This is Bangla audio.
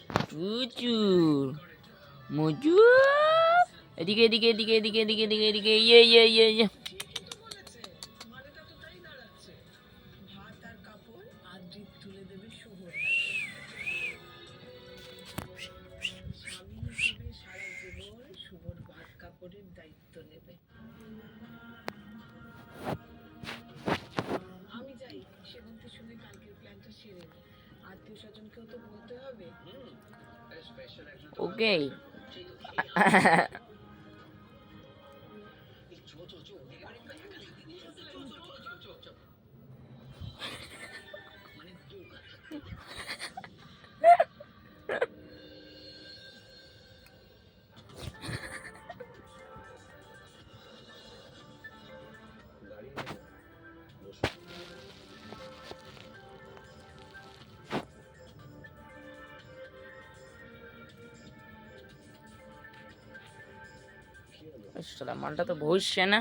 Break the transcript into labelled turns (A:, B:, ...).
A: প্রচুর মজু। এদিকে এদিকে এদিকে এদিকে এদিকে এদিকে এদিকে ইয়ে। ওকে। মালটা তো বসছে না।